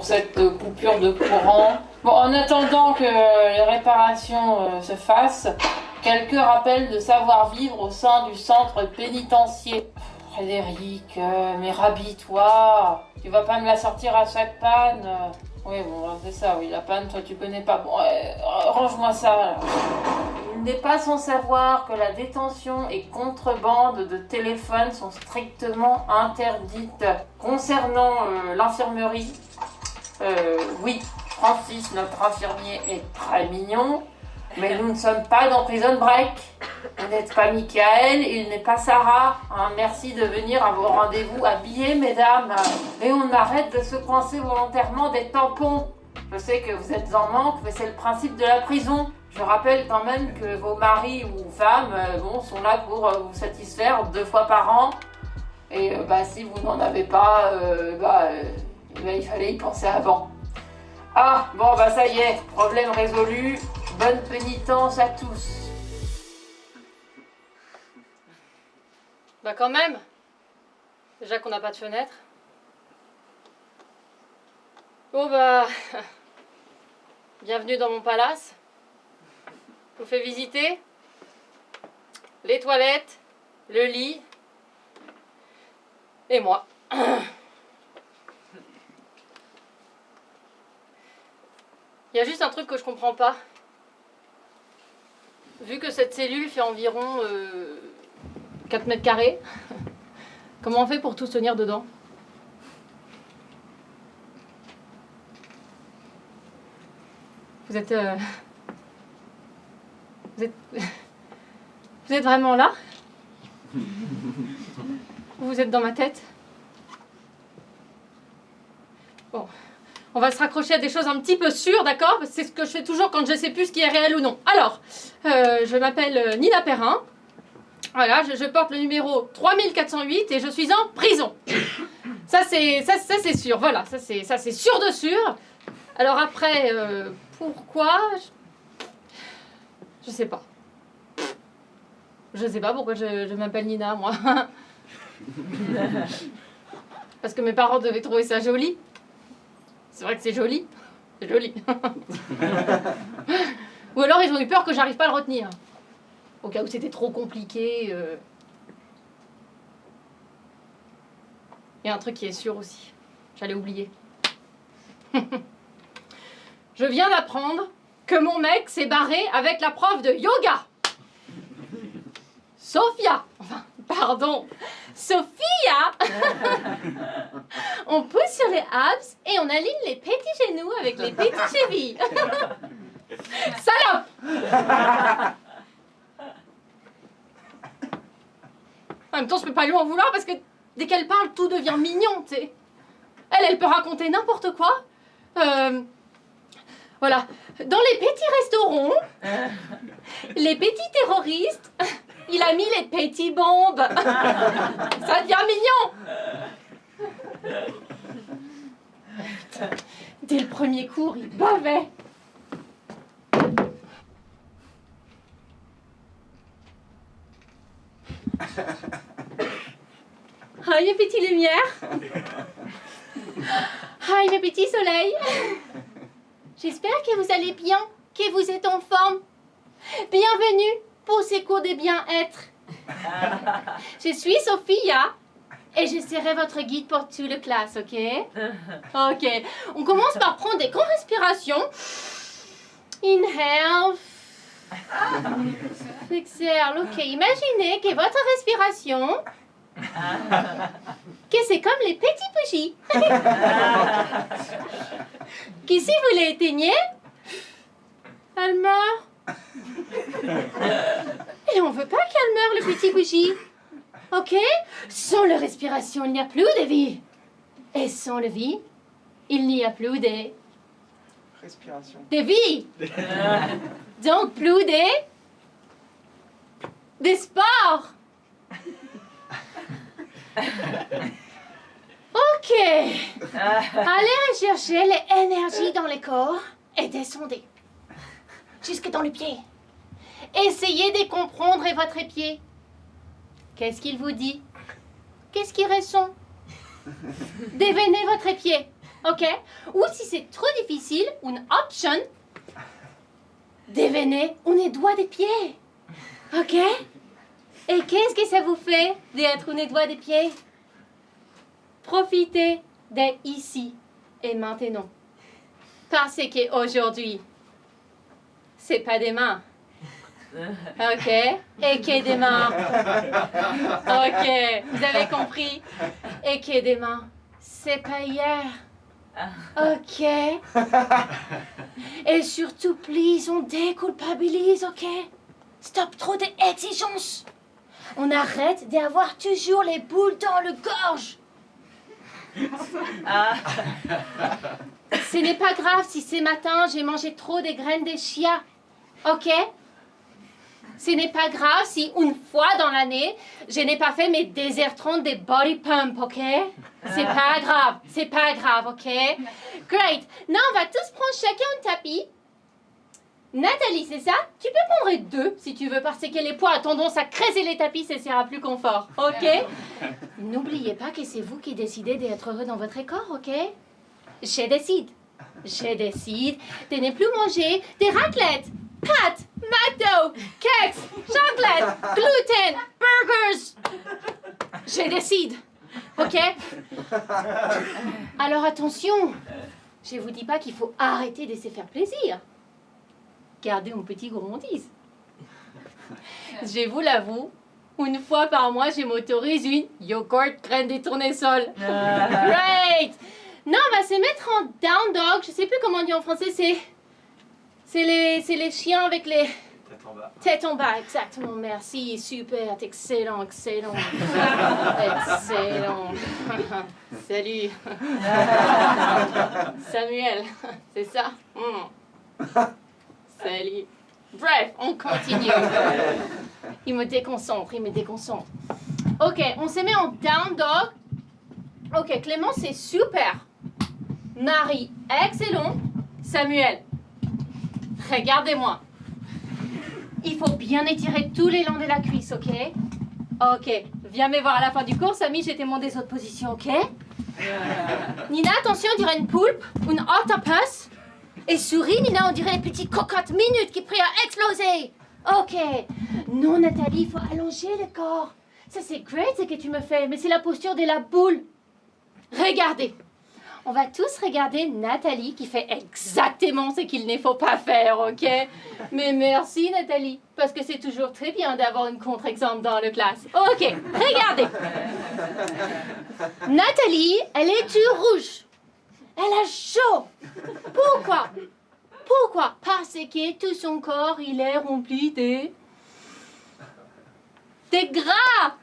pour cette coupure de courant. Bon, en attendant que les réparations se fassent, quelques rappels de savoir-vivre au sein du centre pénitentiaire. Frédéric, mais rhabille-toi. Tu vas pas me la sortir à chaque panne. Oui, bon, c'est ça, oui, la panne, toi tu connais pas. Bon, range-moi ça, là. Il n'est pas sans savoir que la détention et contrebande de téléphones sont strictement interdites. Concernant l'infirmerie, oui, Francis, notre infirmier, est très mignon, mais nous ne sommes pas dans Prison Break. Vous n'êtes pas Michael, il n'est pas Sarah. Hein, merci de venir à vos rendez-vous habillés, mesdames. Et on arrête de se coincer volontairement des tampons. Je sais que vous êtes en manque, mais c'est le principe de la prison. Je rappelle quand même que vos maris ou femmes sont là pour vous satisfaire 2 fois par an. Et si vous n'en avez pas, il fallait y penser avant. Ah, bon, ça y est, problème résolu. Bonne pénitence à tous. Quand même. Déjà qu'on n'a pas de fenêtre. Oh bienvenue dans mon palace. Je vous fais visiter les toilettes, le lit et moi. Il y a juste un truc que je comprends pas. Vu que cette cellule fait environ 4 mètres carrés, comment on fait pour tous tenir dedans? Vous êtes vraiment là? Vous êtes dans ma tête? Bon, on va se raccrocher à des choses un petit peu sûres, d'accord? C'est ce que je fais toujours quand je ne sais plus ce qui est réel ou non. Alors, je m'appelle Nina Perrin. Voilà, je porte le numéro 3408 et je suis en prison. Ça c'est sûr, voilà, ça c'est sûr de sûr. Alors après, pourquoi? Je sais pas. Je sais pas pourquoi je m'appelle Nina, moi. Parce que mes parents devaient trouver ça joli. C'est vrai que c'est joli. C'est joli. Ou alors ils ont eu peur que j'arrive pas à le retenir. Au cas où c'était trop compliqué. Il y a un truc qui est sûr aussi. J'allais oublier. Je viens d'apprendre que mon mec s'est barré avec la prof de yoga. Sophia. Enfin, pardon. Sophia. On pousse sur les abs et on aligne les petits genoux avec les petites chevilles. Salope. En même temps, je peux pas lui en vouloir parce que dès qu'elle parle, tout devient mignon, tu sais. Elle peut raconter n'importe quoi. Voilà. Dans les petits restaurants, les petits terroristes, il a mis les petits bombes. Ça devient mignon. Putain. Dès le premier cours, il bavait. Hi, mes petites lumières. Hi, mes petits soleils. J'espère que vous allez bien, que vous êtes en forme. Bienvenue pour ces cours de bien-être. Je suis Sophia et je serai votre guide pour toute la classe, ok? Ok. On commence par prendre des grandes respirations. Inhale. Exhale. Ok. Imaginez que votre respiration, que c'est comme les petits bougies. Que si vous les éteignez, elle meurt. Et on veut pas qu'elle meure, le petit bougie. Ok? Sans la respiration, il n'y a plus de vie. Et sans la vie, il n'y a plus de... Respiration. De vie. Donc plus de sport. Ok. Allez rechercher l'énergie dans le corps et descendez. Jusque dans le pied. Essayez de comprendre votre pied. Qu'est-ce qu'il vous dit? Qu'est-ce qu'il ressent? Devinez votre pied. ok? Ou si c'est trop difficile, une option, devenez un doigt des pieds, ok? Et qu'est-ce que ça vous fait d'être un doigt des pieds? Profitez d'être ici et maintenant. Parce qu'aujourd'hui, c'est pas demain. Ok? Et que demain? Ok, vous avez compris? Et que demain, c'est pas hier. Ok? Et surtout, please, on déculpabilise, ok? Stop trop d'exigences. On arrête d'avoir toujours les boules dans le gorge. Ce n'est pas grave si ce matin j'ai mangé trop de graines de chia, ok? Ce n'est pas grave si une fois dans l'année je n'ai pas fait mes désertrons des body pump, ok? C'est pas grave, ok? Great. Now on va tous prendre chacun un tapis. Nathalie, c'est ça? Tu peux prendre 2 si tu veux parce que les poids ont tendance à creuser les tapis, ça sera plus confort, ok? N'oubliez pas que c'est vous qui décidez d'être heureux dans votre corps, ok? Je décide de ne plus manger des raclettes, pâtes, McDo, cakes, chocolate, gluten, burgers. Je décide, ok? Alors attention, je vous dis pas qu'il faut arrêter de se faire plaisir. Gardez une petite gourmandise. Je vous l'avoue, une fois par mois, je m'autorise une yogourt graine de tournesol. Great! Non, on va se mettre en down dog. Je sais plus comment on dit en français. C'est les chiens avec les... Tête en bas. Tête en bas, exactement. Merci. Super. Excellent. Excellent. Salut. Samuel. C'est ça? Salut. Bref, on continue. Il me déconcentre. Ok, on se met en down dog. Ok, Clément, c'est super. Marie, excellent. Samuel, regardez-moi. Il faut bien étirer tous les longs de la cuisse, ok? Ok, viens me voir à la fin du cours, Samy, je t'ai demandé cette position, ok? Nina, attention, on dirait une poulpe, une octopus. Et souris, Nina, on dirait les petites cocottes minutes qui prient à exploser. Ok. Non, Nathalie, il faut allonger le corps. Ça, c'est great ce que tu me fais, mais c'est la posture de la boule. Regardez. On va tous regarder Nathalie qui fait exactement ce qu'il ne faut pas faire, ok? Mais merci, Nathalie, parce que c'est toujours très bien d'avoir une contre-exemple dans la classe. Ok, regardez. Nathalie, elle est toute rouge. Elle a chaud. Pourquoi? Parce que tout son corps, il est rempli de gras.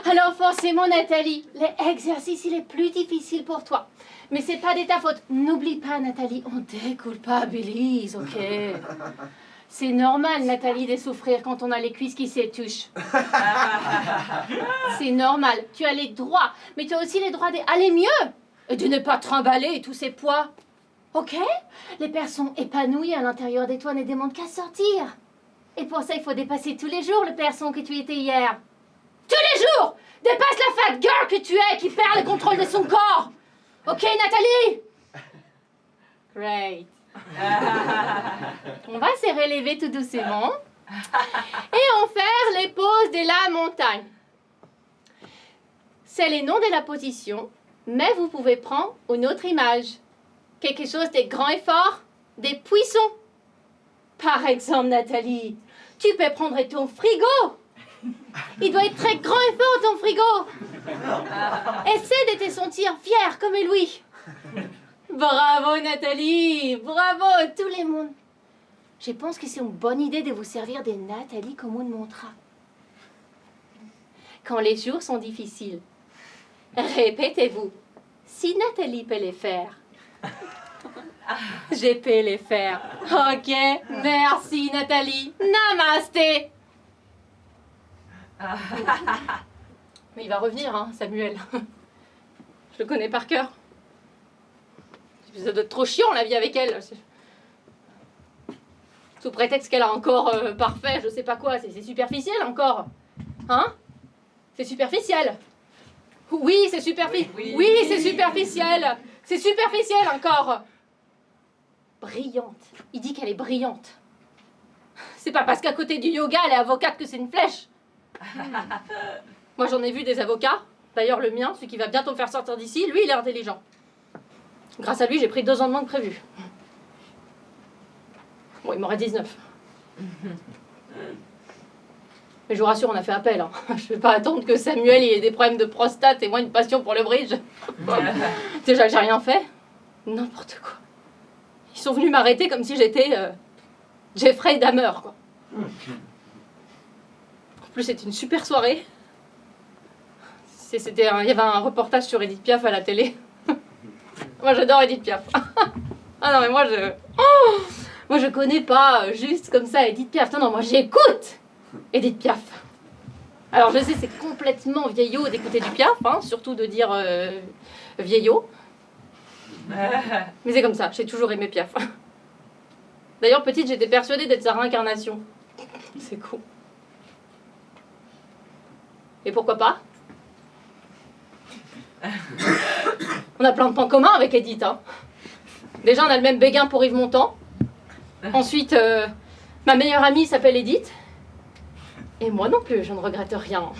Alors forcément, Nathalie, l'exercice, il est plus difficile pour toi. Mais c'est pas de ta faute. N'oublie pas, Nathalie, on déculpabilise, ok? C'est normal, Nathalie, de souffrir quand on a les cuisses qui s'étouchent. C'est normal. Tu as les droits, mais tu as aussi les droits d'aller mieux. Et de ne pas trimballer tous ces poids. Ok? Les personnes épanouies à l'intérieur de toi ne demandent qu'à sortir. Et pour ça, il faut dépasser tous les jours le personne que tu étais hier. Tous les jours! Dépasse la fat girl que tu es qui perd le contrôle de son corps. Ok, Nathalie? Great. On va se relever tout doucement. Et on va faire les poses de la montagne. C'est le nom de la position, mais vous pouvez prendre une autre image. Quelque chose de grand et fort, des puissants. Par exemple, Nathalie, tu peux prendre ton frigo. Il doit être très grand et fort, ton frigo. Essaie de te sentir fière comme lui. Bravo, Nathalie. Bravo, tout le monde. Je pense que c'est une bonne idée de vous servir de Nathalie comme une mantra. Quand les jours sont difficiles, répétez-vous. Si Nathalie peut les faire, je peux les faire. Ok, merci Nathalie. Namasté. Mais il va revenir, hein, Samuel. Je le connais par cœur. Ça doit être trop chiant la vie avec elle. Sous prétexte qu'elle a encore parfait, je sais pas quoi. C'est superficiel encore. Hein? C'est superficiel. Oui, c'est superficiel. Oui, c'est superficiel. C'est superficiel encore. Brillante. Il dit qu'elle est brillante. C'est pas parce qu'à côté du yoga, elle est avocate que c'est une flèche. Moi, j'en ai vu des avocats. D'ailleurs, le mien, celui qui va bientôt me faire sortir d'ici, lui, il est intelligent. Grâce à lui, j'ai pris 2 ans de moins que prévu. Bon, il m'aurait 19. Mais je vous rassure, on a fait appel. Hein. Je vais pas attendre que Samuel ait des problèmes de prostate et moi une passion pour le bridge. Déjà, j'ai rien fait. N'importe quoi. Ils sont venus m'arrêter comme si j'étais Jeffrey Dahmer, quoi. En plus, c'était une super soirée. Il y avait un reportage sur Edith Piaf à la télé. Moi, j'adore Edith Piaf. Ah non, mais moi, je connais pas juste comme ça Edith Piaf. Non, moi, j'écoute Edith Piaf. Alors, je sais, c'est complètement vieillot d'écouter du Piaf, hein, surtout de dire vieillot. Mais c'est comme ça, j'ai toujours aimé Piaf. D'ailleurs, petite, j'étais persuadée d'être sa réincarnation. C'est cool. Et pourquoi pas? On a plein de points communs avec Edith. Hein. Déjà, on a le même béguin pour Yves Montand. Ensuite, ma meilleure amie s'appelle Edith. Et moi non plus, je ne regrette rien.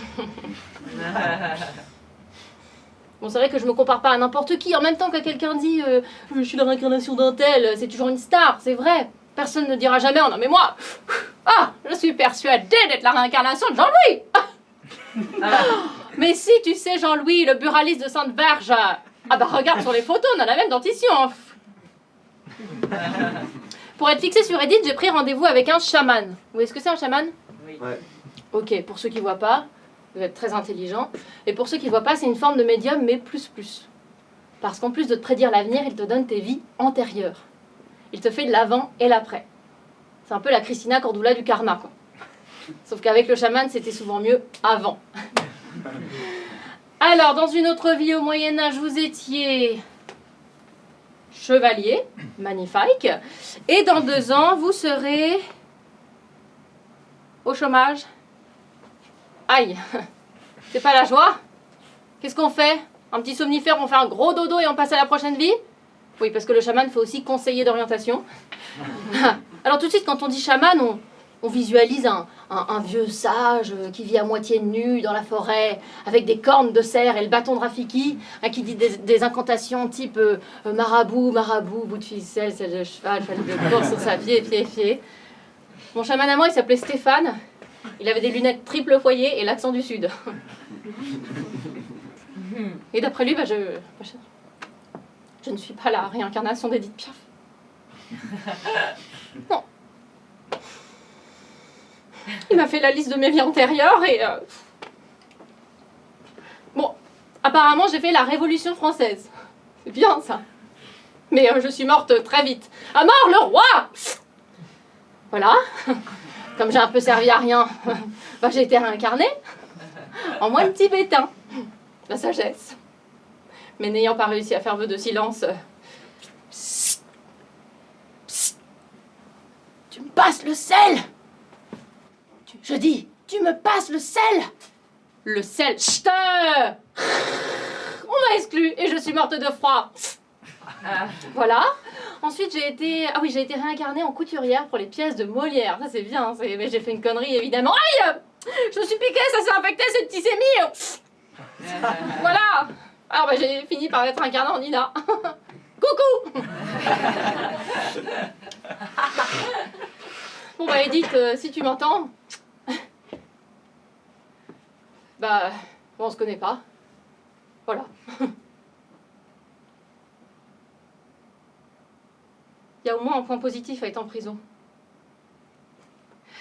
Bon, c'est vrai que je me compare pas à n'importe qui. En même temps, quand quelqu'un dit je suis la réincarnation d'un tel, c'est toujours une star, c'est vrai. Personne ne dira jamais, oh non mais moi, je suis persuadée d'être la réincarnation de Jean-Louis. Mais si, tu sais, Jean-Louis, le buraliste de Sainte-Verge. Ah bah regarde sur les photos, on a la même dentition. Pour être fixé sur Edith, j'ai pris rendez-vous avec un chaman. Vous voyez ce que c'est un chaman? Oui. Ouais. Ok, pour ceux qui ne voient pas, vous êtes très intelligents. Et pour ceux qui ne voient pas, c'est une forme de médium, mais plus. Parce qu'en plus de te prédire l'avenir, il te donne tes vies antérieures. Il te fait de l'avant et l'après. C'est un peu la Christina Cordula du karma, quoi. Sauf qu'avec le chaman, c'était souvent mieux avant. Alors, dans une autre vie au Moyen-Âge, vous étiez chevalier, magnifique. Et dans 2 ans, vous serez au chômage. Aïe, c'est pas la joie. Qu'est-ce qu'on fait? Un petit somnifère, on fait un gros dodo et on passe à la prochaine vie? Oui, parce que le chaman fait aussi conseiller d'orientation. Alors tout de suite, quand on dit chaman, on visualise un vieux sage qui vit à moitié nu dans la forêt, avec des cornes de cerf et le bâton de Rafiki, qui dit des incantations type marabout, bout de ficelle, selle de cheval, cheval de course sur sa pied. Mon chaman à moi, il s'appelait Stéphane. Il avait des lunettes triple foyer et l'accent du Sud. Et d'après lui, je ne suis pas la réincarnation d'Edith Piaf. Non. Il m'a fait la liste de mes vies antérieures et... Bon, apparemment, j'ai fait la Révolution française. C'est bien, ça. Mais je suis morte très vite. À mort, le roi! Voilà. Comme j'ai un peu servi à rien, j'ai été réincarnée en moine tibétain. La sagesse. Mais n'ayant pas réussi à faire vœu de silence... Psst. Psst. Tu me passes le sel! Je dis, tu me passes le sel! Le sel, chut! On m'a exclue et je suis morte de froid. Voilà. Ensuite, j'ai été réincarnée en couturière pour les pièces de Molière. Ça, c'est bien. Mais j'ai fait une connerie, évidemment. Aïe! Je me suis piquée, ça s'est infecté, c'est septicémie. Voilà. Alors, j'ai fini par être incarnée en Nina. Coucou! Bon, Edith, si tu m'entends... on se connaît pas. Voilà. Il y a au moins un point positif à être en prison.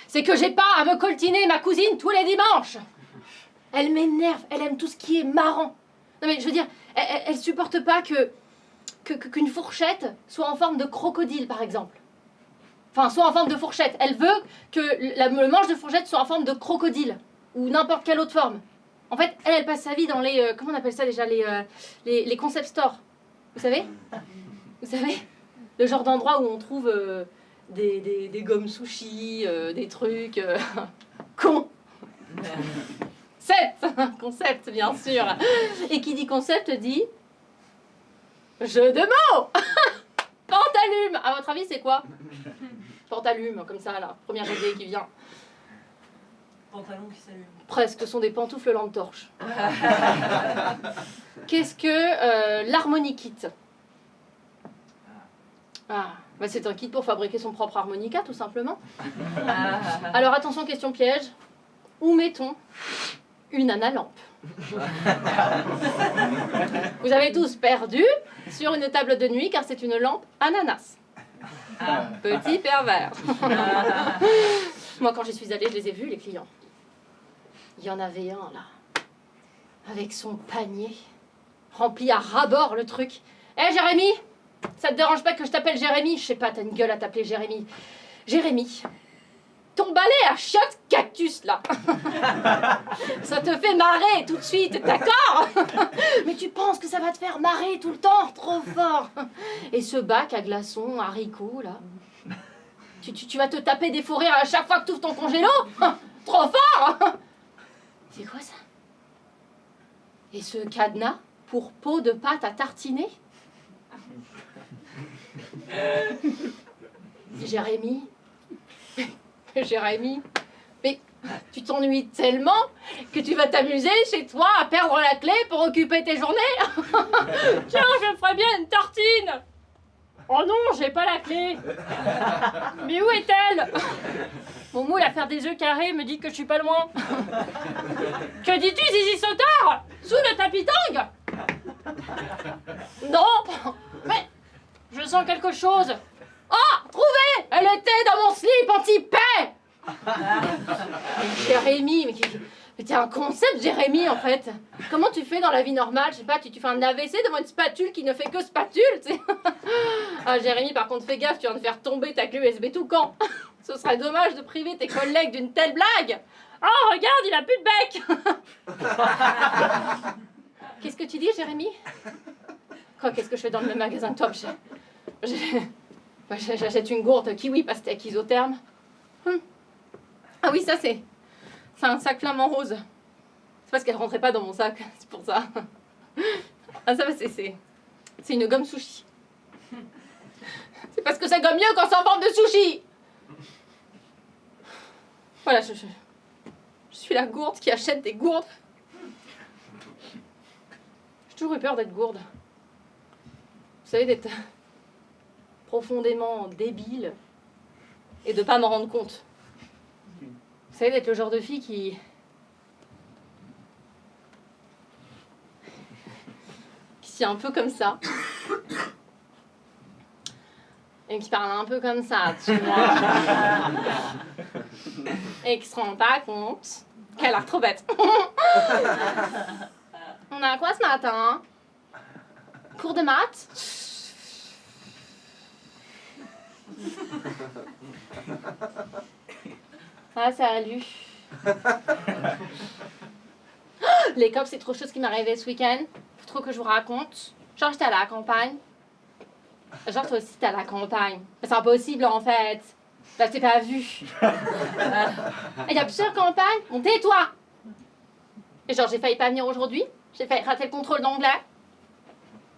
C'est que j'ai pas à me coltiner ma cousine tous les dimanches. Elle m'énerve, elle aime tout ce qui est marrant. Non mais je veux dire, elle supporte pas qu'une fourchette soit en forme de crocodile, par exemple. Enfin, soit en forme de fourchette. Elle veut que le manche de fourchette soit en forme de crocodile. Ou n'importe quelle autre forme. En fait, elle passe sa vie dans les... comment on appelle ça déjà? Les concept stores. Vous savez? Le genre d'endroit où on trouve des gommes sushi, des trucs... cons. concept. Concept, bien sûr. Et qui dit concept dit jeu de mots. Pantalume. À votre avis, c'est quoi? Pantalume, comme ça, là. Première idée qui vient. Pantalon qui s'allume. Presque, ce sont des pantoufles lampe torche. Qu'est-ce que l'harmonikit? Ah, bah c'est un kit pour fabriquer son propre harmonica, tout simplement. Alors attention, question piège. Où mettons une analampe? Vous avez tous perdu sur une table de nuit car c'est une lampe ananas. Petit pervers. Moi, quand j'y suis allée, je les ai vus, les clients. Il y en avait un, là, avec son panier, rempli à ras-bord, le truc. Hé, Jérémy, ça te dérange pas que je t'appelle Jérémy? Je sais pas, t'as une gueule à t'appeler Jérémy. Jérémy, ton balai à chiottes cactus, là. Ça te fait marrer tout de suite, d'accord? Mais tu penses que ça va te faire marrer tout le temps? Trop fort. Et ce bac à glaçons, haricots, là, tu vas te taper des fous rires à chaque fois que tu ouvres ton congélo? Trop fort. C'est quoi ça? Et ce cadenas pour pot de pâte à tartiner? Jérémy, Jérémy, mais tu t'ennuies tellement que tu vas t'amuser chez toi à perdre la clé pour occuper tes journées? Tiens, je me ferais bien une tartine. Oh non, j'ai pas la clé. Mais où est-elle? Mon moule à faire des œufs carrés me dit que je suis pas loin. Que dis-tu, Zizi Sautard? Sous le tapis tang? Non, mais je sens quelque chose. Ah, trouvé! Elle était dans mon slip anti-paix. Jérémy, mais t'es un concept, Jérémy, en fait. Comment tu fais dans la vie normale? Je sais pas, tu fais un AVC devant une spatule qui ne fait que spatule, tu sais. Ah, Jérémy, par contre, fais gaffe, tu viens de faire tomber ta clé USB tout quand. Ce serait dommage de priver tes collègues d'une telle blague. Oh, regarde, il a plus de bec. Qu'est-ce que tu dis, Jérémy? Quoi, qu'est-ce que je fais dans le même magasin que toi? J'achète une gourde kiwi pastèque isotherme. Ah oui, ça c'est un sac flamant rose. C'est parce qu'elle rentrait pas dans mon sac, c'est pour ça. Ah ça c'est une gomme sushi. C'est parce que ça gomme mieux quand c'est en forme de sushi. Voilà, je suis la gourde qui achète des gourdes. J'ai toujours eu peur d'être gourde. Vous savez, d'être profondément débile et de pas m'en rendre compte. Vous savez, d'être le genre de fille qui est un peu comme ça et qui parle un peu comme ça, tu vois, et qui se rend pas compte qu'elle a l'air trop bête. On a quoi ce matin? Cours de maths? Ah, salut. Les cops, c'est trop chose qui m'est arrivé ce week-end. Faut trop que je vous raconte. Genre, j'étais à la campagne. Genre, toi aussi, t'es à la campagne. Mais c'est impossible, en fait. Là, je t'ai pas vu. Il y a plusieurs campagnes. Bon, tais-toi. Et genre, j'ai failli pas venir aujourd'hui. J'ai failli rater le contrôle d'anglais.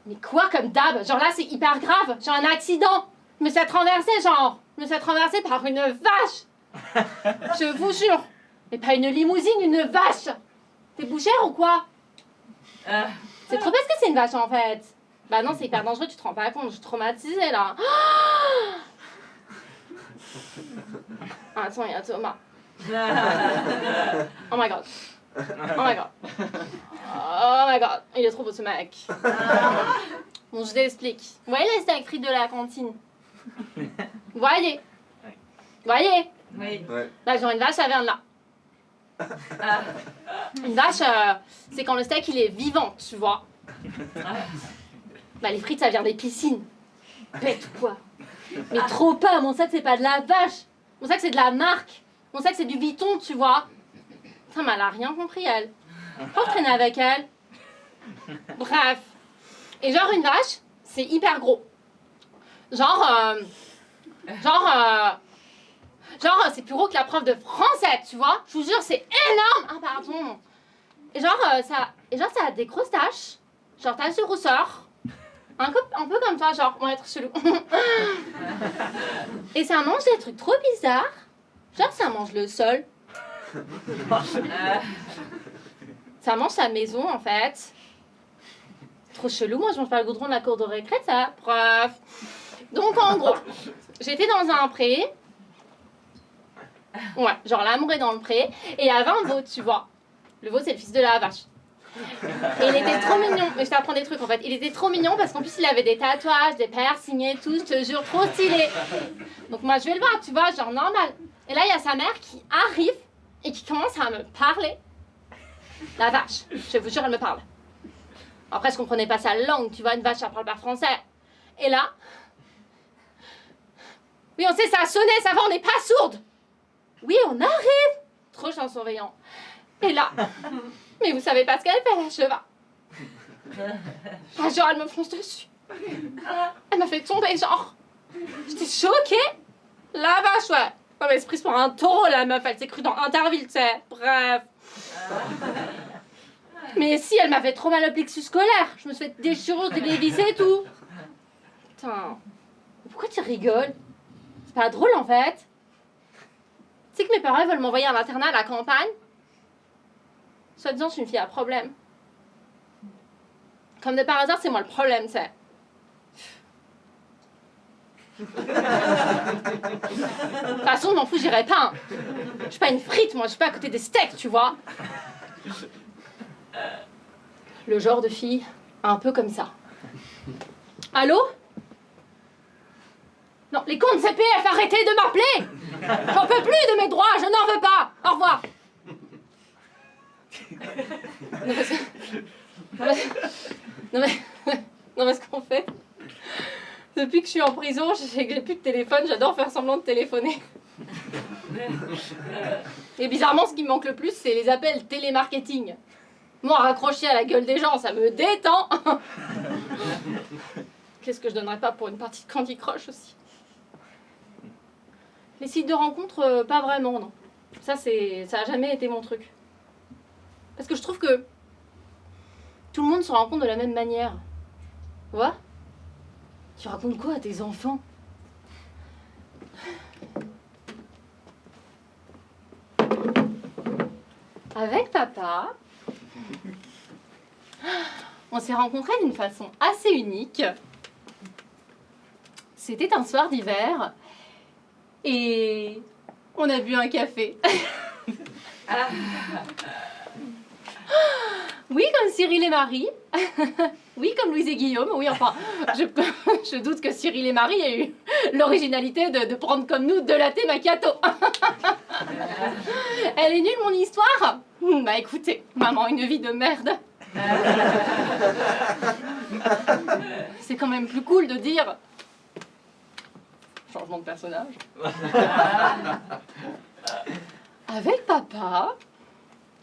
Mais quoi, comme d'hab? Genre là, c'est hyper grave. J'ai un accident. Je me suis fait renverser, genre. Je me suis fait renverser par une vache. Je vous jure. Mais pas une limousine, une vache. T'es bouchère ou quoi? C'est trop parce que c'est une vache, en fait. Bah non, c'est hyper dangereux, tu te rends pas compte. Je suis traumatisée, là. Attends, il y a Thomas. Oh my god. Oh my god. Oh my god. Il est trop beau, ce mec. Bon, je t'explique. Vous voyez les steaks frites de la cantine? Vous voyez? Vous voyez? Oui. Là, genre une vache, ça vient de là. Une vache, c'est quand le steak, il est vivant, tu vois. Bah, les frites, ça vient des piscines. Bête ou quoi? Mais trop pas, mon sac, c'est pas de la vache. Mon sac, c'est de la marque. Mon sac, c'est du Vuitton, tu vois. Putain, mais elle a rien compris, elle. Faut traîner avec elle. Bref. Et genre, une vache, c'est hyper gros. Genre, c'est plus gros que la prof de français, tu vois. Je vous jure, c'est énorme. Ah, pardon. Et genre, ça a des grosses taches. Genre, taches de rousseur. Un peu comme toi, genre, on va être chelou. Et ça mange des trucs trop bizarres. Genre, ça mange le sol. Ça mange sa maison, en fait. Trop chelou, moi je mange pas le goudron de la cour de récré, ça. Bref. Donc, en gros, j'étais dans un pré. Ouais, genre l'amour est dans le pré. Et il y avait un veau, tu vois. Le veau, c'est le fils de la vache. Et il était trop mignon. Mais je t'apprends des trucs en fait. Il était trop mignon parce qu'en plus il avait des tatouages, des piercings et tout. Je te jure, trop stylé. Donc moi je vais le voir, tu vois, genre normal. Et là il y a sa mère qui arrive et qui commence à me parler. La vache, je vous jure, elle me parle. Après je comprenais pas sa langue, tu vois, une vache, elle parle pas français. Et là, oui on sait, ça a sonné, ça va, on n'est pas sourde. Oui, on arrive. Trop chiant surveillant. Et là, mais vous savez pas ce qu'elle fait, la cheva. Ah, genre, elle me fonce dessus. Elle m'a fait tomber, genre. J'étais choquée. La vache, ouais. Non, mais elle se prise pour un taureau, la meuf. Elle s'est crue dans Interville, tu sais. Bref. Mais si, elle m'a fait trop mal au plexus scolaire. Je me suis fait déchirer, dévisser et tout. Putain. Pourquoi tu rigoles? C'est pas drôle, en fait. Tu sais que mes parents veulent m'envoyer à l'internat à la campagne? Soi-disant, je suis une fille à problème. Comme de par hasard, c'est moi le problème, c'est. De toute façon, je m'en fous, j'irai pas. Hein. Je suis pas une frite, moi, je suis pas à côté des steaks, tu vois. Le genre de fille un peu comme ça. Allô? Non, les comptes CPF, arrêtez de m'appeler! J'en peux plus de mes droits, je n'en veux pas! Au revoir! Non mais ce qu'on fait, depuis que je suis en prison, j'ai plus de téléphone, j'adore faire semblant de téléphoner. Et bizarrement, ce qui me manque le plus, c'est les appels télémarketing. Moi, raccrocher à la gueule des gens, ça me détend. Qu'est-ce que je donnerais pas pour une partie de Candy Crush aussi. Les sites de rencontres, pas vraiment, non. Ça a jamais été mon truc. Parce que je trouve que tout le monde se rencontre de la même manière. Tu vois? Tu racontes quoi à tes enfants? Avec papa, on s'est rencontrés d'une façon assez unique. C'était un soir d'hiver et on a bu un café. Oui, comme Cyril et Marie. Oui, comme Louise et Guillaume. Oui, enfin, je doute que Cyril et Marie aient eu l'originalité de prendre comme nous de latte macchiato. Elle est nulle, mon histoire? Bah écoutez, maman, une vie de merde. C'est quand même plus cool de dire... Changement de personnage. Avec papa,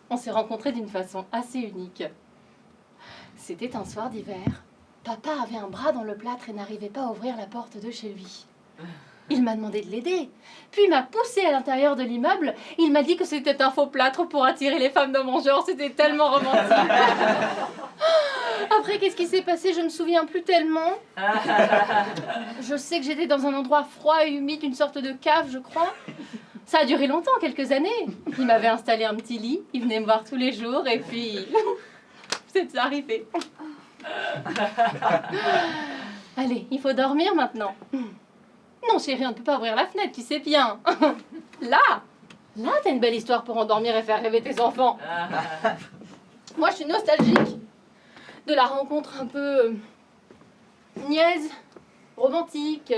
on s'est rencontrés d'une façon assez unique. C'était un soir d'hiver. Papa avait un bras dans le plâtre et n'arrivait pas à ouvrir la porte de chez lui. Il m'a demandé de l'aider. Puis il m'a poussé à l'intérieur de l'immeuble. Il m'a dit que c'était un faux plâtre pour attirer les femmes de mon genre. C'était tellement romantique. Après, qu'est-ce qui s'est passé? Je me souviens plus tellement. Je sais que j'étais dans un endroit froid et humide, une sorte de cave, je crois. Ça a duré longtemps, quelques années. Il m'avait installé un petit lit. Il venait me voir tous les jours et puis... c'est arrivé. Allez, il faut dormir maintenant. Non, chérie, on ne peut pas ouvrir la fenêtre, tu sais bien. Là, t'as une belle histoire pour endormir et faire rêver tes enfants. Moi, je suis nostalgique de la rencontre un peu niaise, romantique.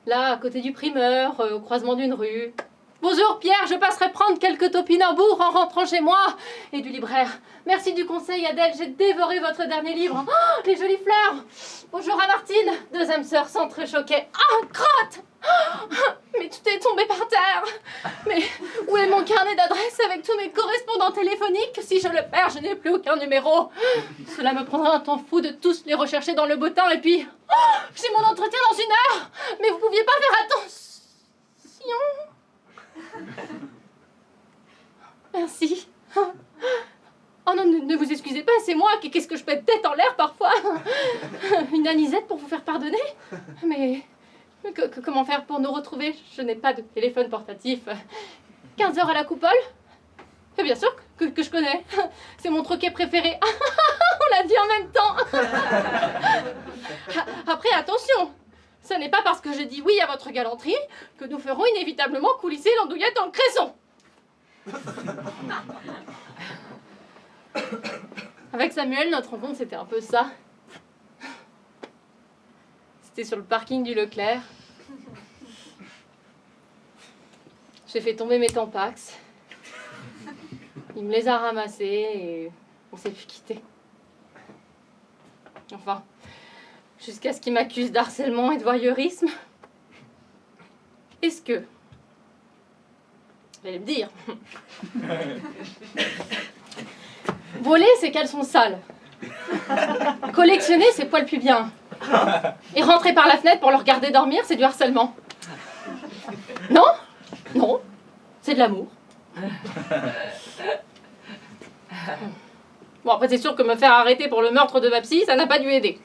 Là, à côté du primeur, au croisement d'une rue. Bonjour Pierre, je passerai prendre quelques topinambours en rentrant chez moi. Et du libraire. Merci du conseil Adèle, j'ai dévoré votre dernier livre. Oh, les jolies fleurs. Bonjour à Martine, deuxième sœur s'entrechoquait. Ah, crotte. Mais tout est tombé par terre. Mais où est mon carnet d'adresse avec tous mes correspondants téléphoniques? Si je le perds, je n'ai plus aucun numéro. Cela me prendra un temps fou de tous les rechercher dans le beau temps. Et puis, oh, j'ai mon entretien dans 1 heure. Mais vous pouviez pas faire attention? Merci. c'est moi. Qu'est-ce que je pète tête en l'air parfois? Une anisette pour vous faire pardonner? Mais comment faire pour nous retrouver? Je n'ai pas de téléphone portatif. 15 heures à la coupole? Bien sûr que je connais. C'est mon troquet préféré. On l'a dit en même temps. Après, attention. Ce n'est pas parce que je dis oui à votre galanterie que nous ferons inévitablement coulisser l'andouillette dans le cresson. Avec Samuel, notre rencontre, c'était un peu ça. C'était sur le parking du Leclerc. J'ai fait tomber mes Tampax. Il me les a ramassés et on s'est pu quitter. Enfin, jusqu'à ce qu'il m'accuse d'harcèlement et de voyeurisme. Est-ce que... Vous allez me dire. Voler ses caleçons sales. Collectionner ses poils pubiens. Et rentrer par la fenêtre pour le regarder dormir, c'est du harcèlement. Non? Non. C'est de l'amour. Bon, après, c'est sûr que me faire arrêter pour le meurtre de ma psy, ça n'a pas dû aider.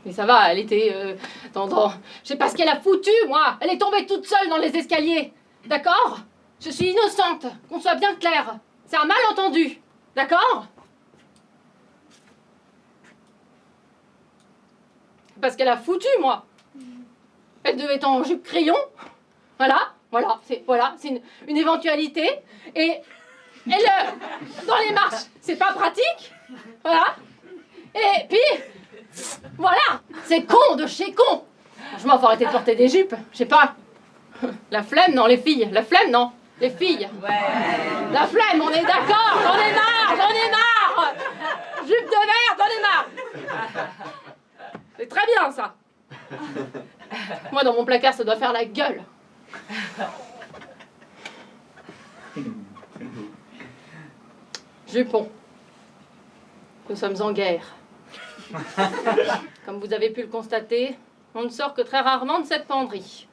Mais ça va, elle était je sais pas ce qu'elle a foutu, moi. Elle est tombée toute seule dans les escaliers. D'accord? Je suis innocente, qu'on soit bien clair. C'est un malentendu. D'accord? Parce qu'elle a foutu, moi. Elle devait être en jupe crayon. Voilà, c'est une éventualité. Et dans les marches, c'est pas pratique. Voilà. Et puis, voilà, c'est con de chez con. Franchement, faut arrêter de porter des jupes. Je sais pas. La flemme, non, les filles. La flemme, non, les filles. Ouais. La flemme, on est d'accord. J'en ai marre. Jupe de merde, j'en ai marre. C'est très bien, ça. Moi, dans mon placard, ça doit faire la gueule. Jupon, nous sommes en guerre. Comme vous avez pu le constater, on ne sort que très rarement de cette penderie.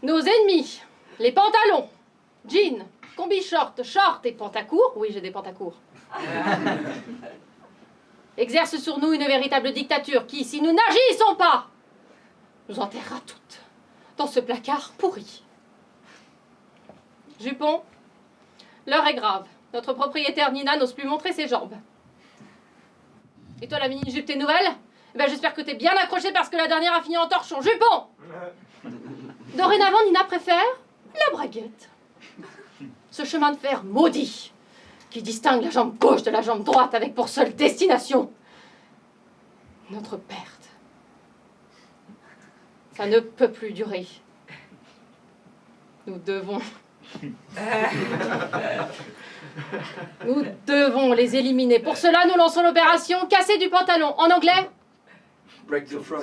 Nos ennemis, les pantalons, jeans, combi short et pantacourt, oui j'ai des pantacourts, exercent sur nous une véritable dictature qui, si nous n'agissons pas, nous enterrera toutes dans ce placard pourri. Jupon, l'heure est grave. Notre propriétaire Nina n'ose plus montrer ses jambes. Et toi, la mini-jupe, t'es nouvelle? Ben, j'espère que t'es bien accrochée parce que la dernière a fini en torchon. Jupon! Dorénavant, Nina préfère la braguette. Ce chemin de fer maudit qui distingue la jambe gauche de la jambe droite avec pour seule destination notre perte. Ça ne peut plus durer. Nous devons les éliminer. Pour cela, nous lançons l'opération casser du pantalon. En anglais? Break the front.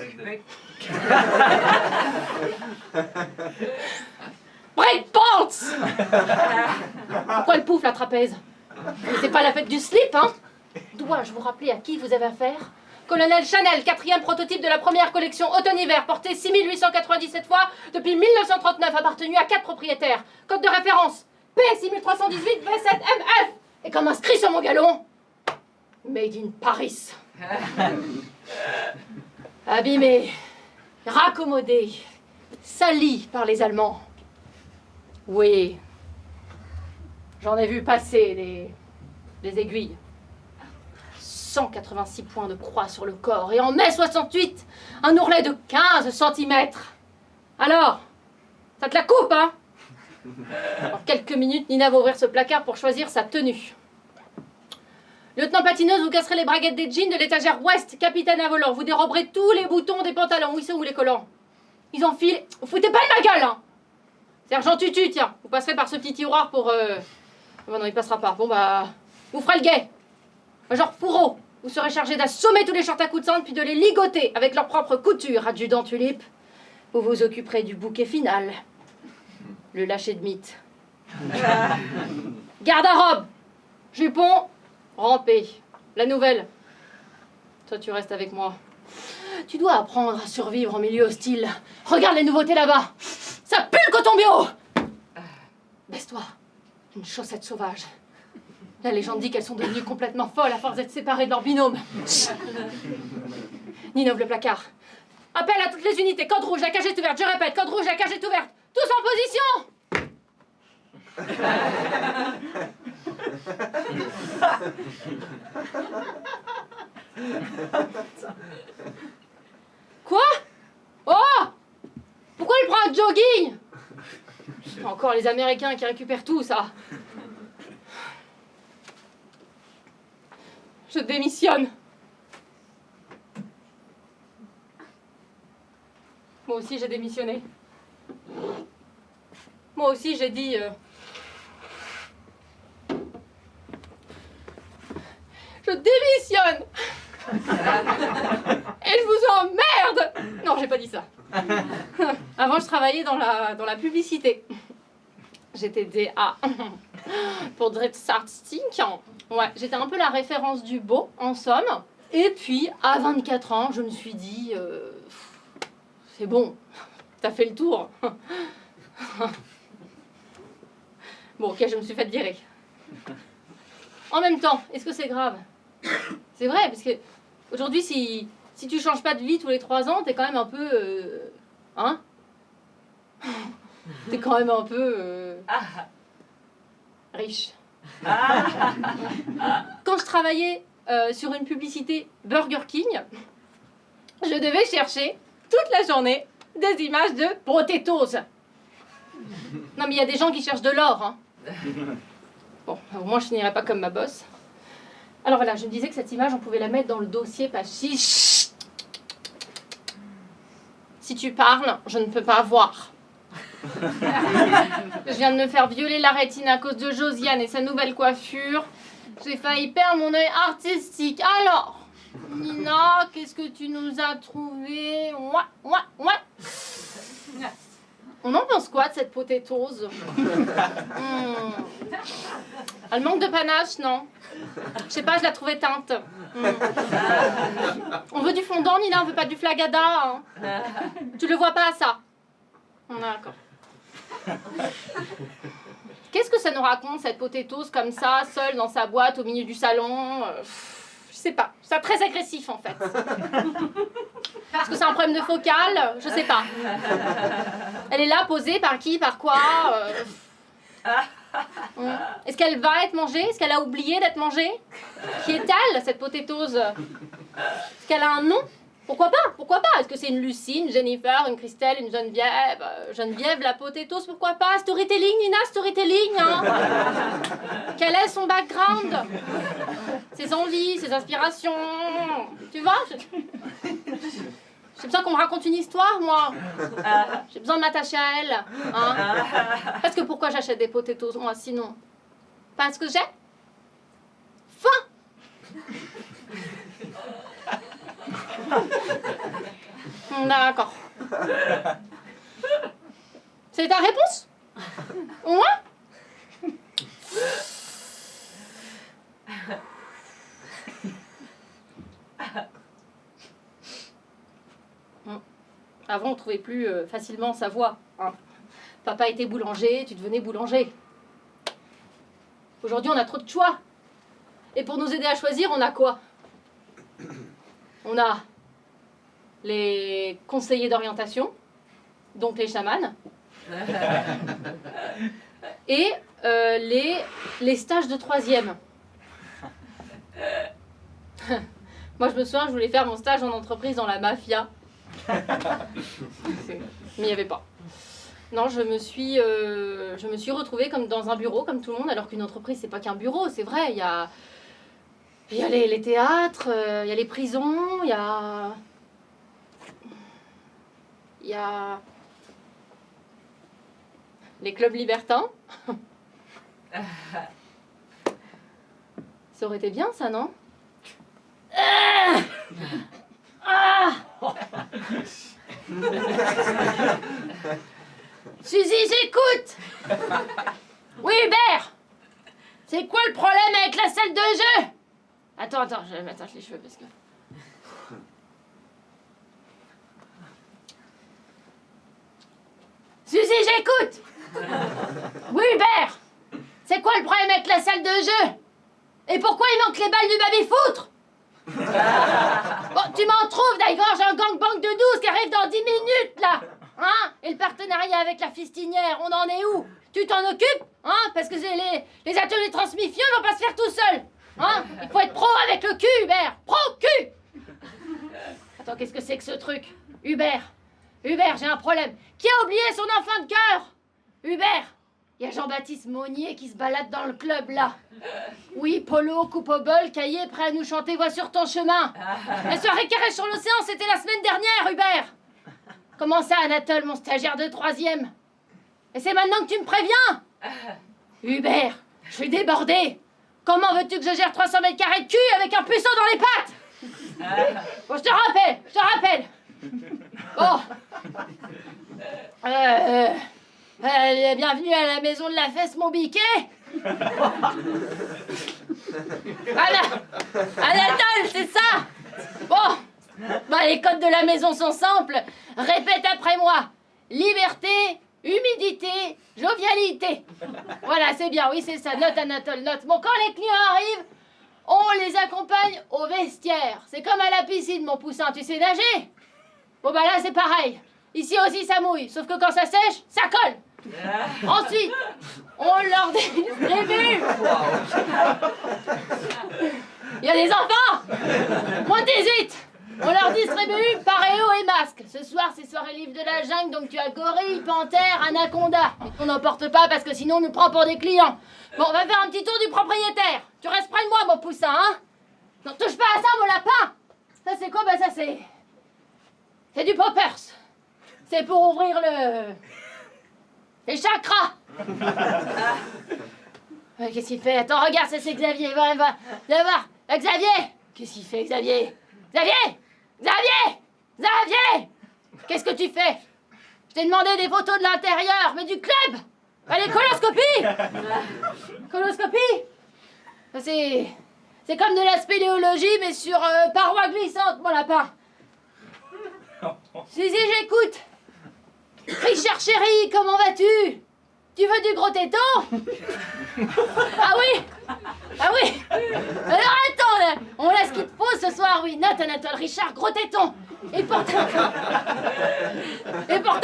Break pants. Pourquoi le pouf, la trapèze? C'est pas la fête du slip, hein? Dois-je vous rappeler à qui vous avez affaire? Colonel Chanel, 4e prototype de la première collection automne-hiver, porté 6897 fois depuis 1939, appartenu à 4 propriétaires. Code de référence P6318 V7MF. Et comme inscrit sur mon galon, Made in Paris. Abîmé, raccommodé, sali par les Allemands. Oui, j'en ai vu passer des aiguilles. 186 points de croix sur le corps. Et en mai 68, un ourlet de 15 cm. Alors, ça te la coupe, hein? En quelques minutes, Nina va ouvrir ce placard pour choisir sa tenue. Lieutenant Patineuse, vous casserez les braguettes des jeans de l'étagère ouest. Capitaine à volant, vous déroberez tous les boutons des pantalons. Oui, c'est où les collants? Ils enfilent. Vous foutez pas de ma gueule, hein? Sergent Tutu, tiens, vous passerez par ce petit tiroir pour... Bon, non, il passera pas. Bon, bah, vous ferez le guet. Major Fourreau, vous serez chargé d'assommer tous les shorts à coups de sang puis de les ligoter avec leur propre couture. Adjudant Tulipe, vous vous occuperez du bouquet final. Le lâcher de mythe. Garde-à-robe, Jupon, rampé. La nouvelle. Toi, tu restes avec moi. Tu dois apprendre à survivre en milieu hostile. Regarde les nouveautés là-bas. Ça pue le coton bio. Baisse-toi. Une chaussette sauvage. La légende dit qu'elles sont devenues complètement folles à force d'être séparées de leur binôme. Nina, ouvre le placard. Appel à toutes les unités. Code rouge, la cage est ouverte. Je répète, code rouge, la cage est ouverte. Tous en position. Quoi? Oh! Pourquoi il prend un jogging? Encore les Américains qui récupèrent tout, ça. Je démissionne. Moi aussi, j'ai démissionné. Moi aussi, j'ai dit... Je démissionne. Et je vous emmerde. Non, j'ai pas dit ça. Avant, je travaillais dans la publicité. J'étais DA pour Drift Artistic. Ouais, j'étais un peu la référence du beau, en somme. Et puis, à 24 ans, je me suis dit... c'est bon, t'as fait le tour. Bon, ok, je me suis fait virer. En même temps, est-ce que c'est grave? C'est vrai, parce que aujourd'hui, si tu changes pas de vie tous les 3 ans, t'es quand même un peu... hein? T'es quand même un peu... riche. Quand je travaillais sur une publicité Burger King, je devais chercher toute la journée des images de potatoes. Non, mais il y a des gens qui cherchent de l'or. Hein. Bon, au moins je finirai pas comme ma boss. Alors voilà, je me disais que cette image, on pouvait la mettre dans le dossier page 6. Si tu parles, je ne peux pas voir. Je viens de me faire violer la rétine à cause de Josiane et sa nouvelle coiffure. J'ai failli perdre mon œil artistique. Alors, Nina, qu'est-ce que tu nous as trouvé? Ouais. On en pense quoi de cette potatoes? Elle manque de panache, non? Je sais pas, je la trouvais teinte. On veut du fondant, Nina, on veut pas du flagada. Hein. Tu le vois pas, ça? D'accord. Qu'est-ce que ça nous raconte, cette potatoes, comme ça, seule dans sa boîte, au milieu du salon? Je sais pas. C'est très agressif, en fait. Est-ce que c'est un problème de focale? Je sais pas. Elle est là, posée, par qui, par quoi? Est-ce qu'elle va être mangée? Est-ce qu'elle a oublié d'être mangée? Qui est-elle, cette potatoes? Est-ce qu'elle a un nom? Pourquoi pas? Est-ce que c'est une Lucie, une Jennifer, une Christelle, une Geneviève? Geneviève, la potatoes, pourquoi pas? Storytelling, Nina, storytelling, hein? Quel est son background? Ses envies, ses aspirations? Tu vois? J'ai besoin qu'on me raconte une histoire, moi. J'ai besoin de m'attacher à elle. Hein? Parce que pourquoi j'achète des potatoes, moi, sinon? Parce que j'ai faim. D'accord. C'est ta réponse? Ouais? Avant, on trouvait plus facilement sa voie. Hein. Papa était boulanger, tu devenais boulanger. Aujourd'hui, on a trop de choix. Et pour nous aider à choisir, on a quoi? On a les conseillers d'orientation, donc les chamans, et les stages de 3e. Moi, je me souviens, je voulais faire mon stage en entreprise dans la mafia. Mais il n'y avait pas. Non, je me suis retrouvée comme dans un bureau, comme tout le monde, alors qu'une entreprise, c'est pas qu'un bureau, c'est vrai. Il y a les théâtres, il y a les prisons, il y a les clubs libertins. Ça aurait été bien, ça, non? Suzy, j'écoute. Oui, Hubert. C'est quoi le problème avec la salle de jeu? Attends, je vais m'attacher les cheveux parce que... Suzy, j'écoute. Oui, Hubert. le problème avec la salle de jeu? Et pourquoi il manque les balles du baby-foutre? Bon, tu m'en trouves, d'ailleurs, j'ai un gangbang de 12 qui arrive dans 10 minutes, là. Hein? Et le partenariat avec la fistinière, on en est où? Tu t'en occupes? Hein? Parce que les ateliers de transmission ne vont pas se faire tout seuls. Hein? Il faut être pro avec le cul, Hubert. Pro-cul! Attends, qu'est-ce que c'est que ce truc? Hubert, j'ai un problème. Qui a oublié son enfant de cœur? Hubert, il y a Jean-Baptiste Monnier qui se balade dans le club, là. Oui, polo, coupe au bol, cahier, prêt à nous chanter Voix sur ton chemin. La soirée carrée sur l'océan, c'était la semaine dernière, Hubert. Comment ça, Anatole, mon stagiaire de 3e? Et c'est maintenant que tu me préviens? Hubert, je suis débordée. Comment veux-tu que je gère 300 mètres carrés de cul avec un puceau dans les pattes? Bon, je te rappelle. Bon. Bienvenue à la maison de la fesse, mon biquet. Anatole, c'est ça? Bon. Bah, les codes de la maison sont simples. Répète après moi. Liberté, humidité, jovialité. Voilà, c'est bien, oui, c'est ça. Note, Anatole, note. Bon, quand les clients arrivent, on les accompagne au vestiaire. C'est comme à la piscine, mon poussin. Tu sais nager? Bon, bah là, c'est pareil. Ici aussi, ça mouille. Sauf que quand ça sèche, ça colle. Ensuite, on leur distribue. Il y a des enfants. Moins de 18. On leur distribue paréo et masque. Ce soir, c'est soirée livre de la jungle, donc tu as gorille, panthère, anaconda. Mais qu'on n'emporte pas parce que sinon on nous prend pour des clients. Bon, on va faire un petit tour du propriétaire. Tu restes près de moi, mon poussin, hein? Non, touche pas à ça, mon lapin. Ça, c'est quoi? Bah, ça, c'est du poppers. C'est pour ouvrir les chakras. Qu'est-ce qu'il fait? Attends, regarde, ça, c'est Xavier. Va voir. Xavier! Qu'est-ce qu'il fait, Xavier? Xavier! Qu'est-ce que tu fais? Je t'ai demandé des photos de l'intérieur, mais du club! Allez, coloscopie! Coloscopie? C'est comme de la spéléologie, mais sur paroi glissante, mon lapin. Si, j'écoute. Richard chéri, comment vas-tu? Tu veux du gros téton? Ah oui? Alors attends, là, on laisse qu'il te faut ce soir, oui. Note, Anatole, Richard, gros téton. Et pour ta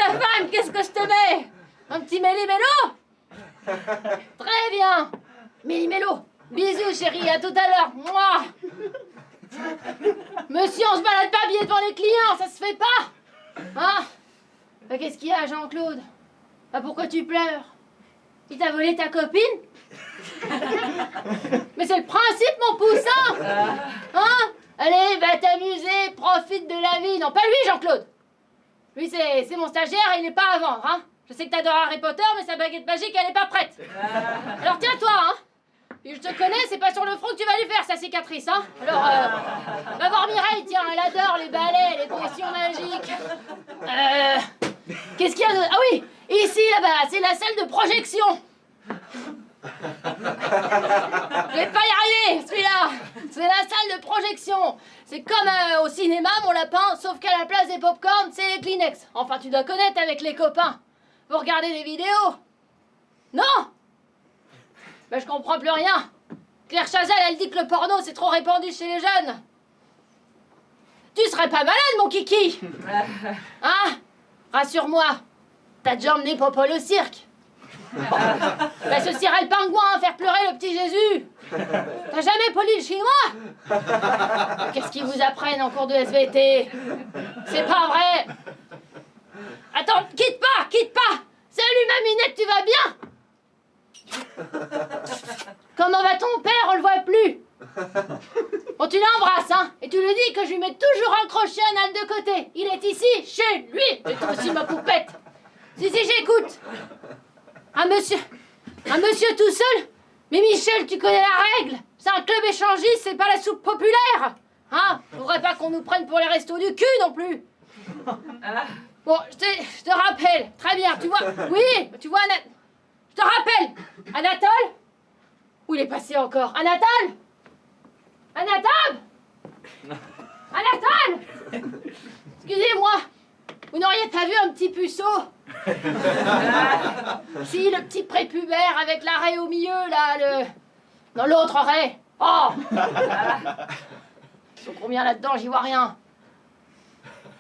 femme, qu'est-ce que je te mets? Un petit méli-mélo? Très bien. Méli-mélo. Bisous, chérie, à tout à l'heure. Moi. Monsieur, on se balade pas habillé devant les clients, ça se fait pas. Hein? Bah, qu'est-ce qu'il y a, Jean-Claude? Bah, pourquoi tu pleures? Il t'a volé ta copine? Mais c'est le principe, mon poussin! Hein? Allez, va t'amuser, profite de la vie. Non, pas lui, Jean-Claude. Lui, c'est mon stagiaire et il n'est pas à vendre, hein? Je sais que t'adores Harry Potter, mais sa baguette magique, elle n'est pas prête. Alors tiens-toi, hein? Et je te connais, c'est pas sur le front que tu vas lui faire sa cicatrice, hein? Alors, va voir Mireille, tiens, elle adore les balais, les potions magiques. Qu'est-ce qu'il y a de... Ah oui, ici, là-bas, c'est la salle de projection. Je vais pas y arriver, celui-là. C'est la salle de projection. C'est comme au cinéma, mon lapin, sauf qu'à la place des pop-corn, c'est les Kleenex. Enfin, tu dois connaître avec les copains. Vous regardez des vidéos? Non? Ben, je comprends plus rien. Claire Chazal, elle dit que le porno, c'est trop répandu chez les jeunes. Tu serais pas malade, mon kiki? Hein? Rassure-moi, t'as déjà emmené Popol au cirque. Ben, ce serait le pingouin, faire pleurer le petit Jésus. T'as jamais poli le chinois? Qu'est-ce qu'ils vous apprennent en cours de SVT? C'est pas vrai. Attends, quitte pas. Salut, maminette, tu vas bien? Comment va ton père? On le voit plus. Bon, tu l'embrasses, hein? Et tu lui dis que je lui mets toujours un crochet anal de côté. Il est ici, chez lui. Et toi aussi, ma poupette. Si, j'écoute. Un monsieur tout seul? Mais Michel, tu connais la règle. C'est un club échangiste, c'est pas la soupe populaire. Hein? Faudrait pas qu'on nous prenne pour les restos du cul non plus. Bon, je te rappelle. Très bien, tu vois. Oui, tu vois, je te rappelle. Anatole? Où il est passé encore? Anatole? Excusez-moi. Vous n'auriez pas vu un petit puceau? Si, le petit prépubère avec l'arrêt au milieu, là, dans l'autre arrêt. Oh! Ils sont combien là-dedans? J'y vois rien.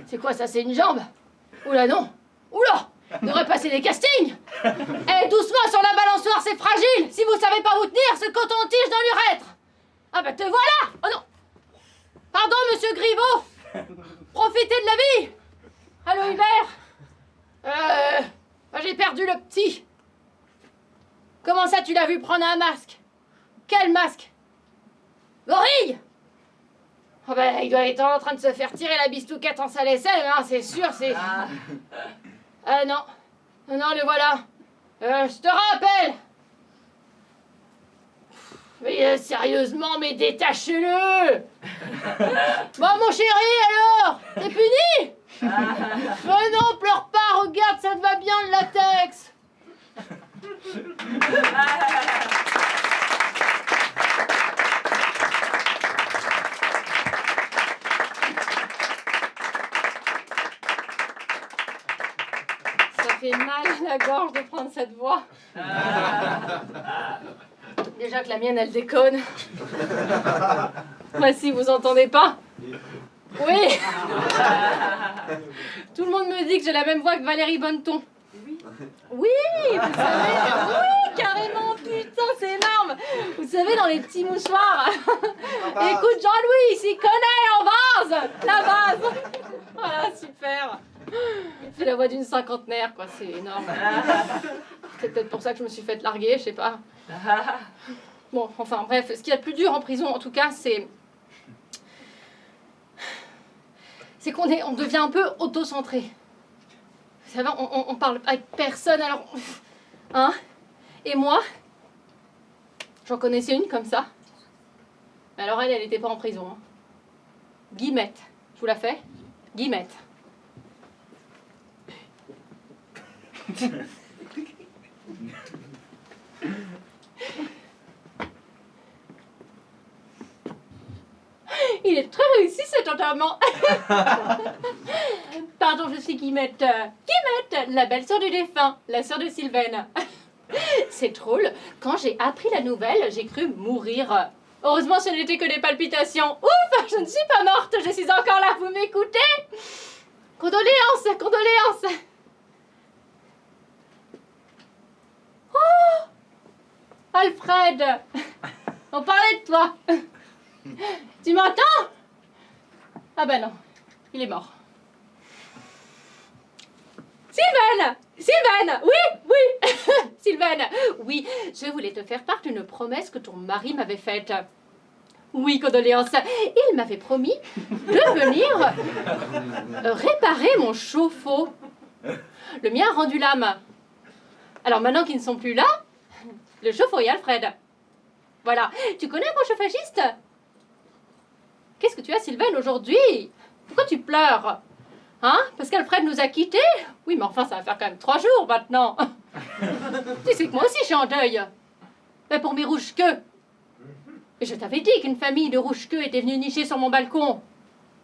C'est quoi ça? C'est une jambe? Oula, non. Oula! On devrait passer des castings. Eh, doucement sur la balançoire, c'est fragile. Si vous savez pas vous tenir, c'est le coton-tige dans l'urètre. Ah bah te voilà! Oh non! Pardon, monsieur Griveaux! Profitez de la vie! Allô, Hubert? J'ai perdu le petit. Comment ça, tu l'as vu prendre un masque? Quel masque? Gorille! Oh ben, il doit être en train de se faire tirer la bistouquette en salle aisselle, hein, c'est sûr, c'est... non. Non, le voilà. Je te rappelle! Mais sérieusement, mais détachez-le! Bon, mon chéri, alors? T'es puni? Mais non, pleure pas, regarde, ça te va bien le latex! Ça fait mal à la gorge de prendre cette voix. Déjà que la mienne, elle déconne. Moi, si vous entendez pas. Oui. Tout le monde me dit que j'ai la même voix que Valérie Bonneton. Oui, vous savez, oui, carrément, putain, c'est énorme. Vous savez, dans les petits mouchoirs. Écoute, Jean-Louis, il s'y connaît en vase. La vase. Voilà, super. C'est la voix d'une cinquantenaire, quoi, c'est énorme. C'est peut-être pour ça que je me suis faite larguer, je sais pas. Bon, enfin, bref, ce qu'il y a de plus dur en prison, en tout cas, c'est qu'on devient un peu auto-centré. Vous savez, on parle avec personne, alors... Hein? Et moi, j'en connaissais une comme ça. Mais alors elle n'était pas en prison. Hein. Guillemette. Je vous la fais? Guillemette. Il est très réussi cet enterrement. Pardon, je suis Guillemette. Guillemette, la belle sœur du défunt, la sœur de Sylvaine. C'est drôle, quand j'ai appris la nouvelle, j'ai cru mourir. Heureusement, ce n'était que des palpitations. Ouf, je ne suis pas morte, je suis encore là, vous m'écoutez? Condoléances, condoléances. Oh, Alfred, on parlait de toi. Tu m'entends? Ah ben non, il est mort. Sylvaine! Sylvaine! Oui, oui! Sylvaine, oui, je voulais te faire part d'une promesse que ton mari m'avait faite. Oui, condoléances. Il m'avait promis de venir réparer mon chauffe-eau. Le mien a rendu l'âme. Alors maintenant qu'ils ne sont plus là, le chauffe-eau est Alfred. Voilà. Tu connais mon chauffagiste? Qu'est-ce que tu as, Sylvaine, aujourd'hui? Pourquoi tu pleures? Hein? Parce qu'Alfred nous a quittés? Oui, mais enfin, ça va faire quand même 3 jours maintenant. Tu sais que moi aussi, je suis en deuil. Mais pour mes rouges-queues. Et je t'avais dit qu'une famille de rouges-queues était venue nicher sur mon balcon.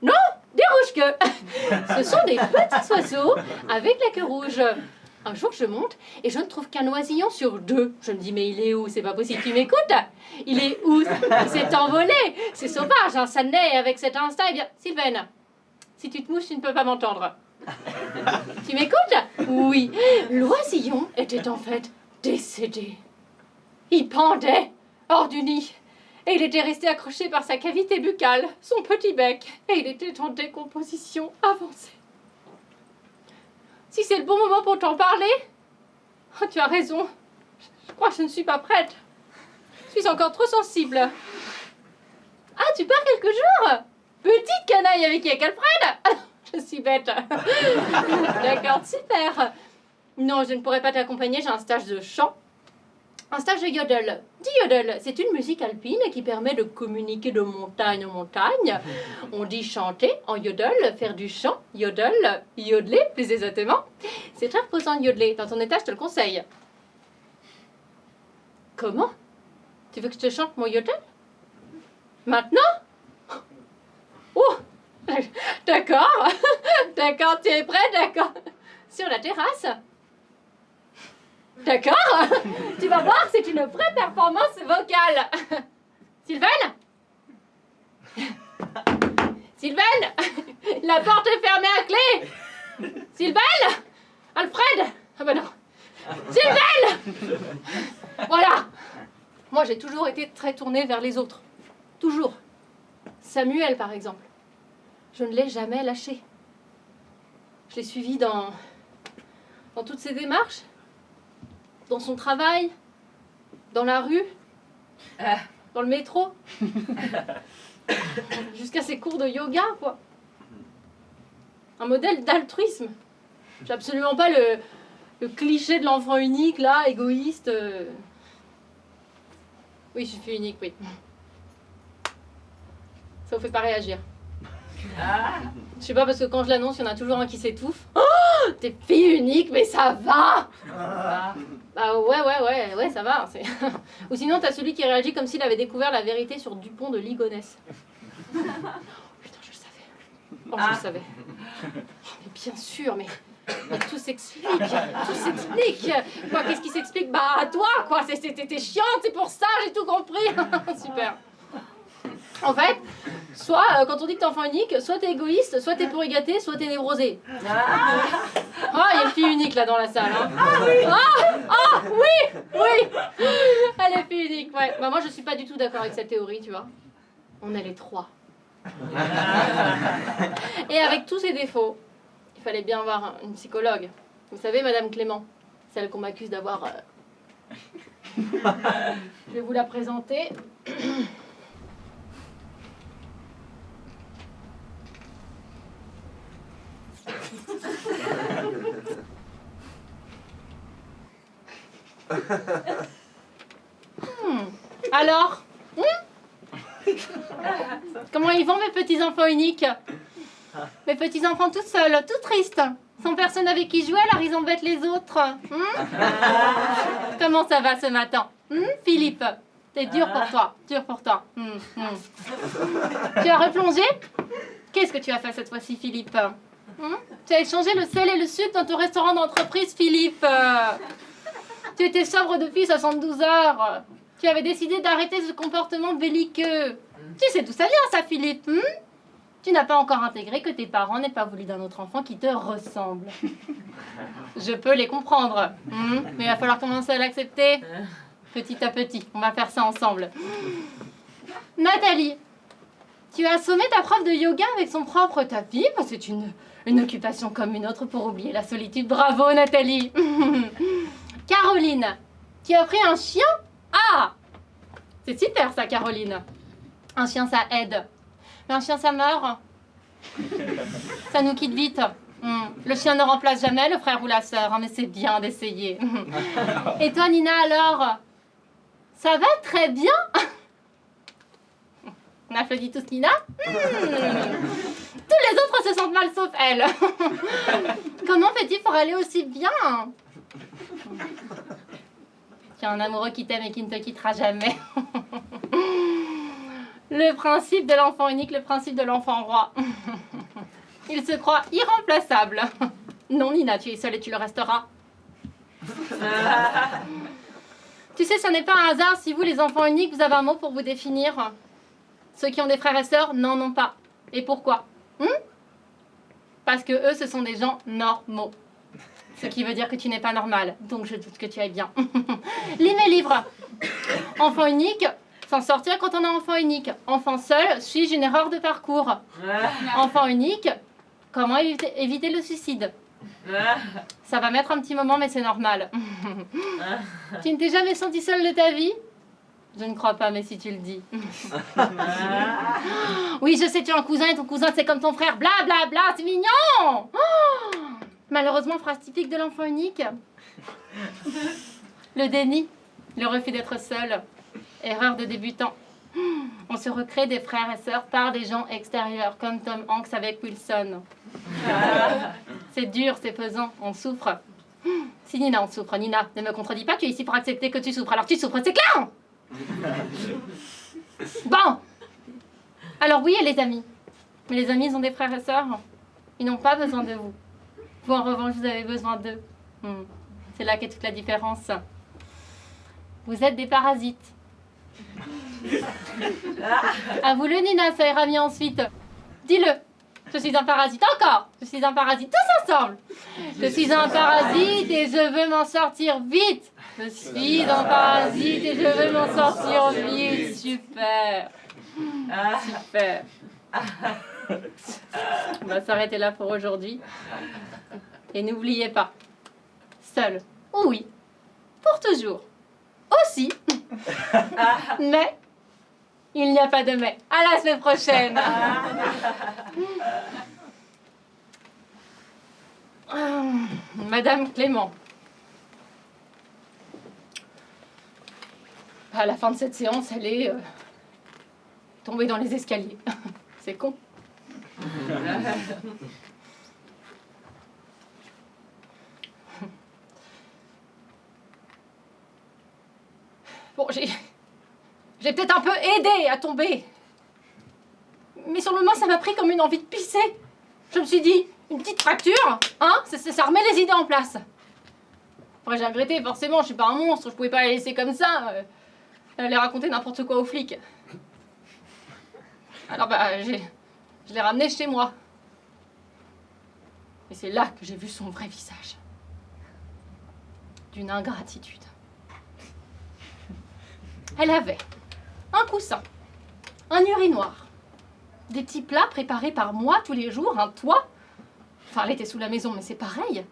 Non, des rouges-queues. Ce sont des petits oiseaux avec la queue rouge. Un jour, je monte et je ne trouve qu'un oisillon sur 2. Je me dis, mais il est où? C'est pas possible, tu m'écoutes? Il est où? Il s'est envolé. C'est sauvage, hein, ça naît avec cet instinct. Eh bien, Sylvaine, si tu te mouches, tu ne peux pas m'entendre. Tu m'écoutes? Oui. L'oisillon était en fait décédé. Il pendait hors du nid. Et il était resté accroché par sa cavité buccale, son petit bec. Et il était en décomposition avancée. Si c'est le bon moment pour t'en parler... Oh, tu as raison. Je crois que je ne suis pas prête. Je suis encore trop sensible. Ah, tu pars quelques jours? Petite canaille avec qui? Avec Alfred? Je suis bête. D'accord, super. Non, je ne pourrais pas t'accompagner, j'ai un stage de chant. Un stage de yodel. Dis yodel, c'est une musique alpine qui permet de communiquer de montagne en montagne. On dit chanter en yodel, faire du chant, yodel, yodeler plus exactement. C'est très reposant de yodeler. Dans ton état, je te le conseille. Comment? Tu veux que je te chante mon yodel? Maintenant? Oh! D'accord. D'accord, tu es prêt? D'accord. Sur la terrasse? D'accord. Tu vas voir, c'est une vraie performance vocale. Sylvaine? Sylvaine? La porte est fermée à clé. Sylvaine? Alfred? Ah bah non. Sylvaine! Voilà. Moi, j'ai toujours été très tournée vers les autres. Toujours. Samuel, par exemple. Je ne l'ai jamais lâché. Je l'ai suivi dans toutes ses démarches, dans son travail, dans la rue, dans le métro, jusqu'à ses cours de yoga, quoi. Un modèle d'altruisme. J'ai absolument pas le cliché de l'enfant unique, là, égoïste. Oui, je suis unique, oui. Ça vous fait pas réagir. Je sais pas, parce que quand je l'annonce, il y en a toujours un qui s'étouffe. Oh, t'es fille unique, mais ça va. Bah ouais, ça va. Ou sinon, t'as celui qui réagit comme s'il avait découvert la vérité sur Dupont de Ligonnès. Putain, je le savais. Oh, je le savais. Oh, mais bien sûr, mais tout s'explique. Tout s'explique. Quoi, qu'est-ce qui s'explique? Bah, à toi, quoi. T'es chiante, c'est pour ça, j'ai tout compris. Super. En fait, soit quand on dit que t'es enfant unique, soit t'es égoïste, soit t'es pour y gâter, soit t'es névrosé. Ah, il y a une fille unique là dans la salle. Hein. Oui. Elle est fille unique, ouais. Bah, moi, je suis pas du tout d'accord avec cette théorie, tu vois. On est les trois. Et avec tous ses défauts, il fallait bien voir une psychologue. Vous savez, Madame Clément, celle qu'on m'accuse d'avoir... Je vais vous la présenter. Alors, comment ils vont mes petits enfants uniques? Mes petits enfants tout seuls, tout tristes, sans personne avec qui jouer, alors ils embêtent les autres. Comment ça va ce matin, Philippe? C'est dur pour toi, dur pour toi. Tu as replongé? Qu'est-ce que tu as fait cette fois-ci, Philippe? Tu as échangé le sel et le sucre dans ton restaurant d'entreprise, Philippe. Tu étais sobre depuis 72 heures. Tu avais décidé d'arrêter ce comportement belliqueux. Tu sais d'où ça vient, ça, Philippe? Tu n'as pas encore intégré que tes parents n'aient pas voulu d'un autre enfant qui te ressemble. Je peux les comprendre. Mais il va falloir commencer à l'accepter petit à petit. On va faire ça ensemble. Nathalie, tu as assommé ta prof de yoga avec son propre tapis. C'est une occupation comme une autre pour oublier la solitude. Bravo, Nathalie. Caroline, tu as pris un chien? Ah! C'est super ça, Caroline. Un chien, ça aide. Mais un chien, ça meurt. Ça nous quitte vite. Le chien ne remplace jamais le frère ou la sœur, mais c'est bien d'essayer. Et toi, Nina, alors? Ça va très bien? On applaudit tous Nina. Tous les autres se sentent mal, sauf elle. Comment fais-tu pour aller aussi bien? Tu as un amoureux qui t'aime et qui ne te quittera jamais. Le principe de l'enfant unique, le principe de l'enfant roi. Il se croit irremplaçable. Non, Nina, tu es seule et tu le resteras. Tu sais, ce n'est pas un hasard si vous, les enfants uniques, vous avez un mot pour vous définir. Ceux qui ont des frères et sœurs n'en ont pas. Et pourquoi? Parce que eux, ce sont des gens normaux. Ce qui veut dire que tu n'es pas normal. Donc je doute que tu ailles bien. Lis mes livres. Enfant unique, s'en sortir quand on est enfant unique. Enfant seul, suis-je une erreur de parcours? Enfant unique, comment éviter le suicide? Ça va mettre un petit moment, mais c'est normal. Tu ne t'es jamais senti seule de ta vie? Je ne crois pas, mais si tu le dis. Oui, je sais, tu as un cousin et ton cousin, c'est comme ton frère. Bla, bla, bla, c'est mignon. Malheureusement, phrase typique de l'enfant unique. Le déni, le refus d'être seul. Erreur de débutant. On se recrée des frères et sœurs par des gens extérieurs, comme Tom Hanks avec Wilson. C'est dur, c'est pesant, on souffre. Si Nina, on souffre. Nina, ne me contredis pas, tu es ici pour accepter que tu souffres. Alors tu souffres, c'est clair. Bon. Alors oui, les amis. Mais les amis, ils ont des frères et sœurs. Ils n'ont pas besoin de vous. Vous, en revanche, vous avez besoin d'eux. C'est là qu'est toute la différence. Vous êtes des parasites. À vous le Nina, ça ira mieux ensuite. Dis-le. Je suis un parasite encore. Je suis un parasite. Tous ensemble. Je suis un parasite et je veux m'en sortir vite. Je suis un parasite et je veux m'en sortir vite. Super. Super. On va s'arrêter là pour aujourd'hui. Et n'oubliez pas, seul, oui, pour toujours. Aussi. Mais, il n'y a pas de mais. À la semaine prochaine. Madame Clément. À la fin de cette séance, elle est tombée dans les escaliers. C'est con. Bon, j'ai peut-être un peu aidé à tomber. Mais sur le moment, ça m'a pris comme une envie de pisser. Je me suis dit, une petite fracture, hein, ça remet les idées en place. Après, j'ai regretté, forcément, je suis pas un monstre, je pouvais pas la laisser comme ça. Elle allait raconter n'importe quoi aux flics. Alors, je l'ai ramenée chez moi. Et c'est là que j'ai vu son vrai visage. D'une ingratitude. Elle avait un coussin, un urinoir, des petits plats préparés par moi tous les jours, un toit. Enfin, elle était sous la maison, mais c'est pareil.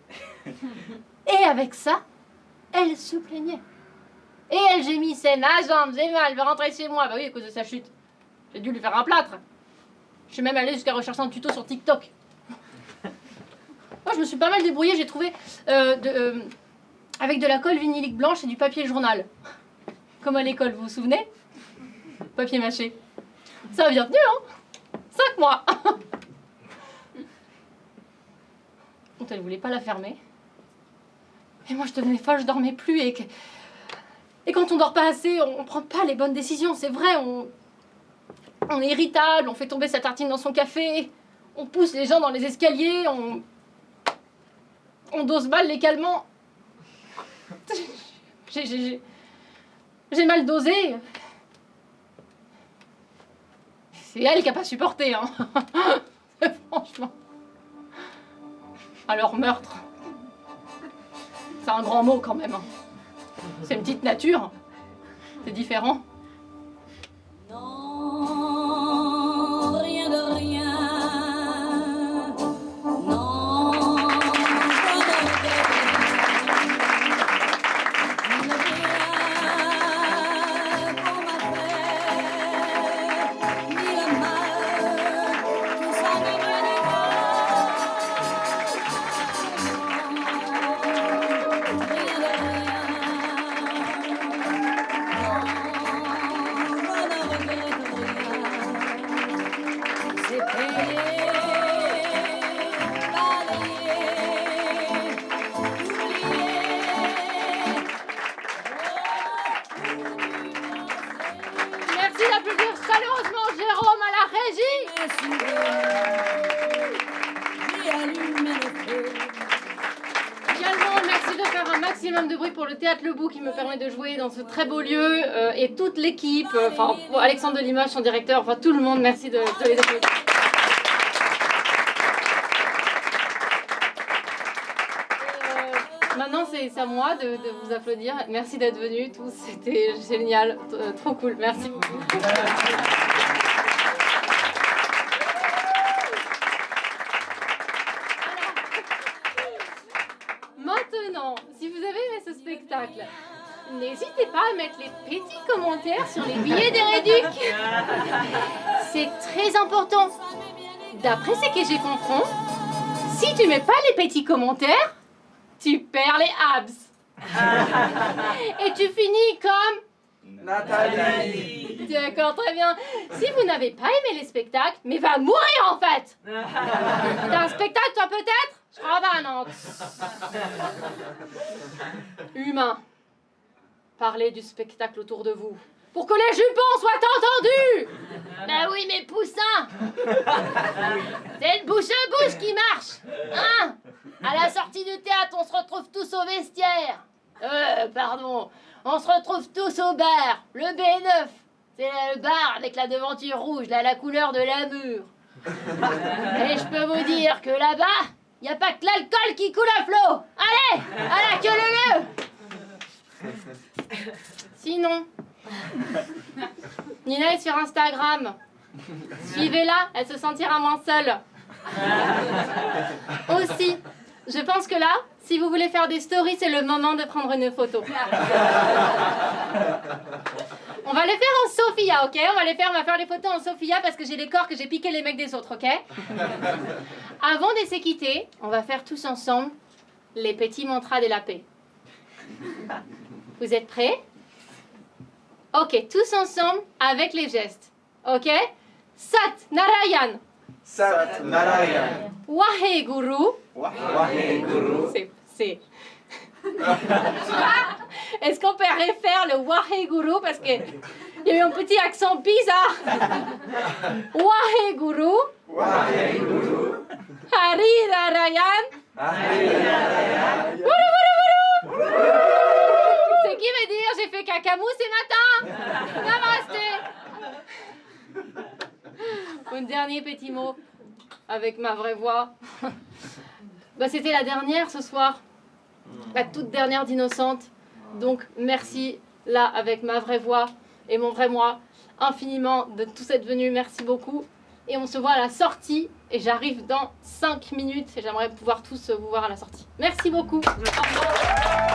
Et avec ça, elle se plaignait. Et elle gémissait, nageante, j'ai mal, je vais rentrer chez moi. Bah oui, à cause de sa chute. J'ai dû lui faire un plâtre. Je suis même allée jusqu'à rechercher un tuto sur TikTok. Moi, je me suis pas mal débrouillée, j'ai trouvé avec de la colle vinylique blanche et du papier journal. Comme à l'école, vous vous souvenez? Papier mâché. Ça a bien tenu, hein? 5 mois. Donc elle voulait pas la fermer. Et moi, je devenais folle, je dormais plus. Et quand on dort pas assez, on prend pas les bonnes décisions. C'est vrai, on est irritable, on fait tomber sa tartine dans son café, on pousse les gens dans les escaliers, on dose mal les calmants. J'ai mal dosé. C'est elle qui a pas supporté, hein. Franchement. Alors, meurtre. C'est un grand mot quand même. Hein. C'est une petite nature. C'est différent. Non, rien de rien. Non, pas de rien. Ne rien qu'on m'a fait, ni le mal, tout ça ne vient du rien de rien. Merci d'applaudir chaleureusement Jérôme à la régie. Également, merci de faire un maximum de bruit pour le Théâtre Le Bout qui me permet de jouer dans ce très beau lieu et toute l'équipe, enfin Alexandre de Limoges, son directeur, enfin tout le monde, merci de les applaudir. Maintenant, c'est à moi de vous applaudir. Merci d'être venus tous, c'était génial, trop cool, merci beaucoup. Maintenant, si vous avez aimé ce spectacle, n'hésitez pas à mettre les petits commentaires sur les billets des réducs. C'est très important. D'après ce que j'ai compris, si tu mets pas les petits commentaires, tu perds les abs. Et tu finis comme Nathalie. D'accord, très bien. Si vous n'avez pas aimé les spectacles, mais va mourir en fait. T'as un spectacle toi peut-être? Je crois pas, non. Humain, parlez du spectacle autour de vous. pour que les jupons soient entendus. Ben oui, mais poussin. C'est le bouche-à-bouche qui marche. Hein? À la sortie du théâtre, on se retrouve tous au vestiaire. Pardon. On se retrouve tous au bar. Le B9. C'est le bar avec la devanture rouge, là, la couleur de la mûre. Et je peux vous dire que là-bas, il n'y a pas que l'alcool qui coule à flot. Allez, à la queue leu. Sinon, Nina est sur Instagram. Suivez-la, elle se sentira moins seule. Aussi, je pense que là, si vous voulez faire des stories, c'est le moment de prendre une photo. On va les faire en Sophia, ok? On va faire les photos en Sophia parce que j'ai les corps que j'ai piqué les mecs des autres, ok? Avant de se quitter, on va faire tous ensemble les petits mantras de la paix. Vous êtes prêts? Ok, tous ensemble avec les gestes, ok? Sat Narayan. Sat Narayan. Waheguru. Waheguru. C'est... Est-ce qu'on peut refaire le Waheguru parce que il y a eu un petit accent bizarre. Waheguru. Waheguru. Hari Narayan. Hari Narayan. C'est qui veut dire j'ai fait cacamou ce matin. Namasté. Un dernier petit mot avec ma vraie voix. C'était la dernière ce soir. La toute dernière d'Innocente. Donc merci là avec ma vraie voix et mon vrai moi infiniment de tout être venu. Merci beaucoup. Et on se voit à la sortie. Et j'arrive dans 5 minutes. Et j'aimerais pouvoir tous vous voir à la sortie. Merci beaucoup. Au revoir.